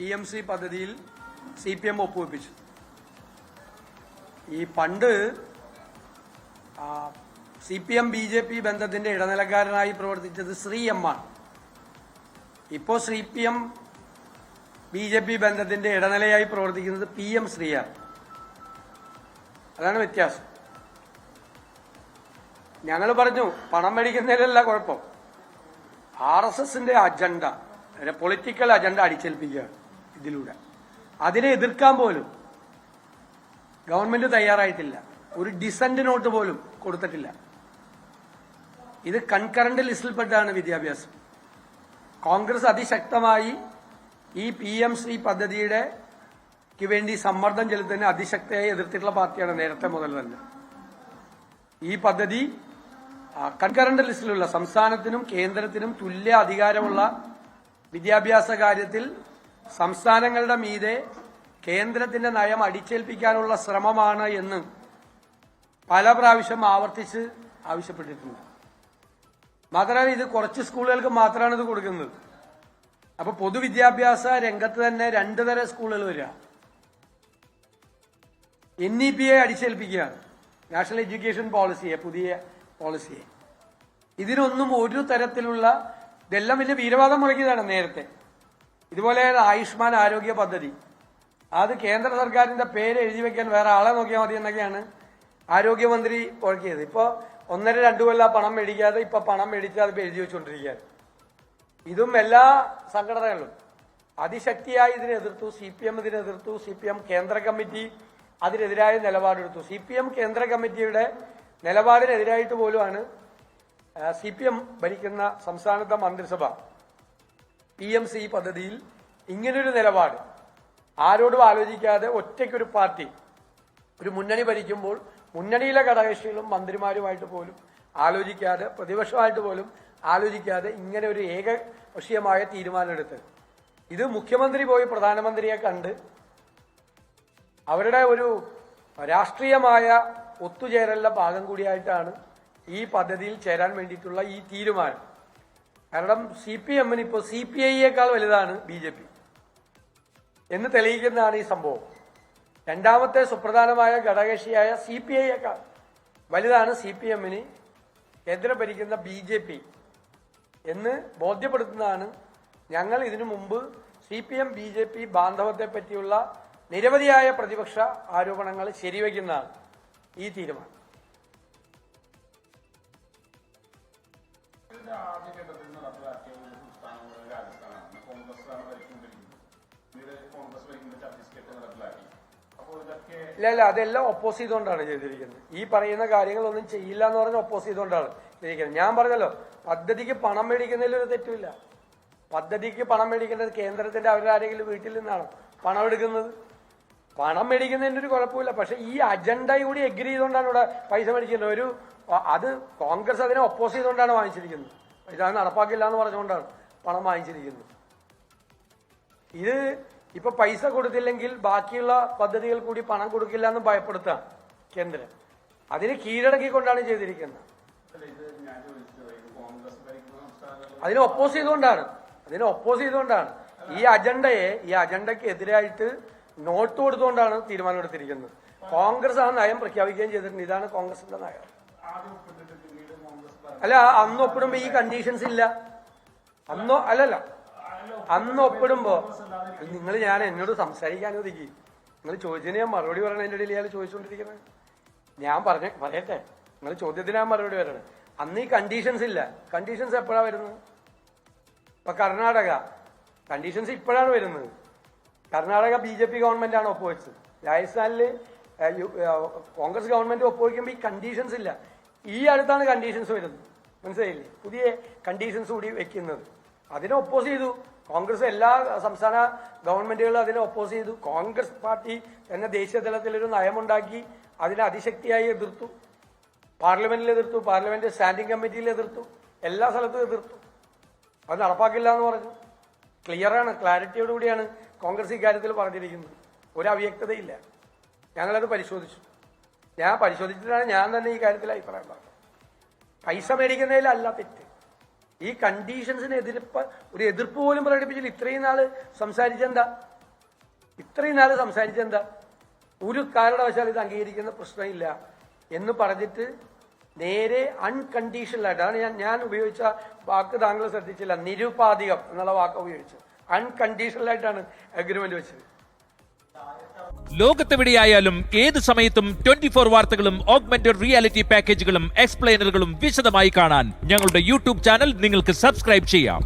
PMC പദ്ധതിയിൽ CPM ഒപ്പുവെപ്പിച്ചു. ഈ പണ്ട് CPM BJP ബന്ധത്തിന്റെ ഇടനിലക്കാരനായി പ്രവർത്തിച്ചത് ശ്രീ എം ആണ്. ഇപ്പോൾ CPM BJP ബന്ധത്തിന്റെ ഇടനിലയായി പ്രവർത്തിക്കുന്നത് PM ശ്രീയാണ്. അതാണ് വ്യത്യാസം. ഞങ്ങൾ പറഞ്ഞു പണം മേടിക്കുന്നതിലല്ല കുഴപ്പം, RSSന്റെ അജണ്ട, പൊളിറ്റിക്കൽ അജണ്ട അടിച്ചേൽപ്പിക്കുകയാണ് ഇതിലൂടെ. അതിനെ എതിർക്കാൻ പോലും ഗവൺമെന്റ് തയ്യാറായിട്ടില്ല. ഒരു ഡിസന്റ് നോട്ട് പോലും കൊടുത്തിട്ടില്ല. ഇത് കൺകറന്റ് ലിസ്റ്റിൽപ്പെട്ടാണ് വിദ്യാഭ്യാസം. കോൺഗ്രസ് അതിശക്തമായി ഈ PMC പദ്ധതിയുടെ വേണ്ടി സമ്മർദ്ദം ചെലുത്തുന്ന അതിശക്തമായി എതിർത്തിട്ടുള്ള പാർട്ടിയാണ് നേരത്തെ മുതൽ തന്നെ. ഈ പദ്ധതി കൺകറന്റ് ലിസ്റ്റിലുള്ള സംസ്ഥാനത്തിനും കേന്ദ്രത്തിനും തുല്യ അധികാരമുള്ള വിദ്യാഭ്യാസ കാര്യത്തിൽ സംസ്ഥാനങ്ങളുടെ മീതെ കേന്ദ്രത്തിന്റെ നയം അടിച്ചേൽപ്പിക്കാനുള്ള ശ്രമമാണ് എന്ന് പല പ്രാവശ്യം ആവർത്തിച്ച് ആവശ്യപ്പെട്ടിട്ടുണ്ട്. മാത്രമല്ല, ഇത് കുറച്ച് സ്കൂളുകൾക്ക് മാത്രമാണ് ഇത് കൊടുക്കുന്നത്. അപ്പൊ പൊതുവിദ്യാഭ്യാസ രംഗത്ത് തന്നെ രണ്ടു തരം സ്കൂളുകൾ വരിക. NEP-യെ അടിച്ചേൽപ്പിക്കുകയാണ്, നാഷണൽ എഡ്യൂക്കേഷൻ പോളിസിയെ, പുതിയ പോളിസിയെ. ഇതിനൊന്നും ഒരു തരത്തിലുള്ള, ഇതെല്ലാം വലിയ വീരവാദം മുഴക്കിയതാണ് നേരത്തെ. ഇതുപോലെ ആയുഷ്മാൻ ആരോഗ്യ പദ്ധതി, അത് കേന്ദ്ര സർക്കാരിന്റെ പേര് എഴുതി വെക്കാൻ വേറെ ആളെ നോക്കിയാൽ മതി എന്നൊക്കെയാണ് ആരോഗ്യമന്ത്രി മുഴക്കിയത്. ഇപ്പോ 1.5-2 കൊല്ലം പണം മേടിക്കാതെ ഇപ്പൊ പണം മേടിച്ചാൽ അത് എഴുതി വെച്ചുകൊണ്ടിരിക്കുകയാണ്. ഇതും എല്ലാ സംഘടനകളും അതിശക്തിയായി ഇതിനെ എതിർത്തു. CPM ഇതിനെ എതിർത്തു. CPM കേന്ദ്ര കമ്മിറ്റി അതിനെതിരായ നിലപാടെടുത്തു. CPM കേന്ദ്ര കമ്മിറ്റിയുടെ നിലപാടിനെതിരായിട്ട് പോലുമാണ് CPM ഭരിക്കുന്ന സംസ്ഥാനത്തെ മന്ത്രിസഭ PMC പദ്ധതിയിൽ ഇങ്ങനൊരു നിലപാട്, ആരോടും ആലോചിക്കാതെ ഒറ്റയ്ക്കൊരു പാർട്ടി ഒരു മുന്നണി ഭരിക്കുമ്പോൾ മുന്നണിയിലെ ഘടകകക്ഷികളും മന്ത്രിമാരുമായിട്ട് പോലും ആലോചിക്കാതെ, പ്രതിപക്ഷമായിട്ട് പോലും ആലോചിക്കാതെ ഇങ്ങനെ ഒരു ഏകപക്ഷീയമായ തീരുമാനമെടുത്ത്, ഇത് മുഖ്യമന്ത്രി പോയി പ്രധാനമന്ത്രിയെ കണ്ട് അവരുടെ ഒരു രാഷ്ട്രീയമായ ഒത്തുചേരലിന്റെ ഭാഗം കൂടിയായിട്ടാണ് ഈ പദ്ധതിയിൽ ചേരാൻ വേണ്ടിയിട്ടുള്ള ഈ തീരുമാനം. കാരണം CPM-ന് ഇപ്പോൾ CPI-യേക്കാൾ വലുതാണ് BJP എന്ന് തെളിയിക്കുന്നതാണ് ഈ സംഭവം. രണ്ടാമത്തെ സുപ്രധാനമായ ഘടകകക്ഷിയായ CPI-യേക്കാൾ വലുതാണ് CPM-ന് കേന്ദ്രം ഭരിക്കുന്ന BJP എന്ന് ബോധ്യപ്പെടുത്തുന്നതാണ്. ഞങ്ങൾ ഇതിനു മുമ്പ് CPM BJP ബാന്ധവത്തെ പറ്റിയുള്ള നിരവധിയായ പ്രതിപക്ഷ ആരോപണങ്ങൾ ശരിവയ്ക്കുന്നതാണ് ഈ തീരുമാനം. ഇല്ല, അതെല്ലാം ഒപ്പോസ് ചെയ്തുകൊണ്ടാണ് ചെയ്തിരിക്കുന്നത്. ഈ പറയുന്ന കാര്യങ്ങളൊന്നും ചെയ്യില്ല എന്ന് പറഞ്ഞ് ഒപ്പോസ് ചെയ്തുകൊണ്ടാണ് ചെയ്തിരിക്കുന്നത്. ഞാൻ പറഞ്ഞല്ലോ, പദ്ധതിക്ക് പണം മേടിക്കുന്നതിൽ ഒരു തെറ്റുമില്ല. പദ്ധതിക്ക് പണം മേടിക്കേണ്ടത് കേന്ദ്രത്തിന്റെ അവരുടെ ആരെങ്കിലും വീട്ടിൽ നിന്നാണ് പണം എടുക്കുന്നത്. പണം മേടിക്കുന്നതിന്റെ ഒരു കുഴപ്പമില്ല. പക്ഷെ ഈ അജണ്ട കൂടി എഗ്രി ചെയ്തുകൊണ്ടാണ് ഇവിടെ പൈസ മേടിക്കുന്നത്. അത് കോൺഗ്രസ് അതിനെ ഒപ്പോസ് ചെയ്തുകൊണ്ടാണ് വാങ്ങിച്ചിരിക്കുന്നത്. ഇത് നടപ്പാക്കില്ല എന്ന് പറഞ്ഞുകൊണ്ടാണ് പണം വാങ്ങിച്ചിരിക്കുന്നത്. ഇത് ഇപ്പൊ പൈസ കൊടുത്തില്ലെങ്കിൽ ബാക്കിയുള്ള പദ്ധതികൾ കൂടി പണം കൊടുക്കില്ല എന്ന് ഭയപ്പെടുത്താം കേന്ദ്രം. അതിന് കീഴടക്കിക്കൊണ്ടാണ് ചെയ്തിരിക്കുന്നത്. അതിനെ ഒപ്പോസ് ചെയ്തുകൊണ്ടാണ് ഈ അജണ്ടയ്ക്ക് എതിരായിട്ട് നോട്ട് കൊടുത്തുകൊണ്ടാണ് തീരുമാനമെടുത്തിരിക്കുന്നത്. കോൺഗ്രസ് ആ നയം പ്രഖ്യാപിക്കുകയും ചെയ്തിട്ടുണ്ട്. ഇതാണ് കോൺഗ്രസിന്റെ നയം. അല്ല, അന്ന് ഒപ്പിടുമ്പോ ഈ കണ്ടീഷൻസ് ഇല്ല. അന്ന് ഒപ്പിടുമ്പോ ഞാൻ എന്നോട് സംസാരിക്കാൻ അനുവദിക്കും. നിങ്ങൾ ചോദിച്ചതിന് ഞാൻ മറുപടി പറയണ. എന്റെ ഇടയിൽ ഇയാൾ ചോദിച്ചുകൊണ്ടിരിക്കുന്നത് ഞാൻ പറയട്ടെ. നിങ്ങൾ ചോദ്യത്തിന് ഞാൻ മറുപടി പറയണേ. അന്ന് ഈ കണ്ടീഷൻസ് ഇല്ല. കണ്ടീഷൻസ് എപ്പോഴാണ് വരുന്നത്? ഇപ്പൊ കർണാടക കണ്ടീഷൻസ് ഇപ്പോഴാണ് വരുന്നത്. കർണാടക BJP ഗവൺമെന്റാണ് ഒപ്പുവെച്ചത്. രാജസ്ഥാനില് കോൺഗ്രസ് ഗവൺമെന്റ് ഒപ്പുവെക്കുമ്പോൾ ഈ കണ്ടീഷൻസ് ഇല്ല. ഈ അടുത്താണ് കണ്ടീഷൻസ് വരുന്നത്. മനസ്സിലായില്ലേ? പുതിയ കണ്ടീഷൻസ് കൂടി വെക്കുന്നത്. അതിനെ ഒപ്പോസ് ചെയ്തു കോൺഗ്രസ്. എല്ലാ സംസ്ഥാന ഗവൺമെന്റുകളും അതിനെ ഒപ്പോസ് ചെയ്തു. കോൺഗ്രസ് പാർട്ടി എന്ന ദേശീയ തലത്തിലൊരു നയമുണ്ടാക്കി അതിനെ അതിശക്തിയായി എതിർത്തു. പാർലമെന്റിൽ എതിർത്തു, പാർലമെന്റ് സ്റ്റാൻഡിംഗ് കമ്മിറ്റിയിൽ എതിർത്തു, എല്ലാ സ്ഥലത്തും എതിർത്തു. അത് നടപ്പാക്കില്ല എന്ന് പറഞ്ഞു. ക്ലിയറാണ്, ക്ലാരിറ്റിയോടുകൂടിയാണ് കോൺഗ്രസ് ഇക്കാര്യത്തിൽ പറഞ്ഞിരിക്കുന്നത്. ഒരു അവ്യക്തതയില്ല. ഞങ്ങളത് പരിശോധിച്ചു. പരിശോധിച്ചിട്ടാണ് ഞാൻ തന്നെ ഈ കാര്യത്തിൽ അഭിപ്രായം പറഞ്ഞത്. പൈസ മേടിക്കുന്നതിലല്ല തെറ്റ്. ഈ കണ്ടീഷൻസിന് ഒരു എതിർപ്പ് പോലും പ്രകടിപ്പിച്ചില്ല. ഇത്രയും നാള് സംസാരിച്ചെന്താ? ഇത്രയും നാൾ സംസാരിച്ചെന്താ? ഒരു കാരണവശാൽ ഇത് അംഗീകരിക്കുന്ന പ്രശ്നമില്ല എന്ന് പറഞ്ഞിട്ട് നേരെ അൺകണ്ടീഷണലായിട്ടാണ് ഞാൻ ഉപയോഗിച്ച വാക്ക് താങ്കൾ ശ്രദ്ധിച്ചില്ല, നിരുപാധികം എന്നുള്ള വാക്ക് ഉപയോഗിച്ചു. അൺകണ്ടീഷണലായിട്ടാണ് അഗ്രിമെന്റ് വെച്ചത്. ലോകത്തെവിടെയായാലും ഏത് സമയത്തും 24 വാർത്തകളും ഓഗ്മെന്റഡ് റിയാലിറ്റി പാക്കേജുകളും എക്സ്പ്ലെയിനറുകളും വിശദമായി കാണാൻ ഞങ്ങളുടെ യൂട്യൂബ് ചാനൽ നിങ്ങൾക്ക് സബ്സ്ക്രൈബ് ചെയ്യാം.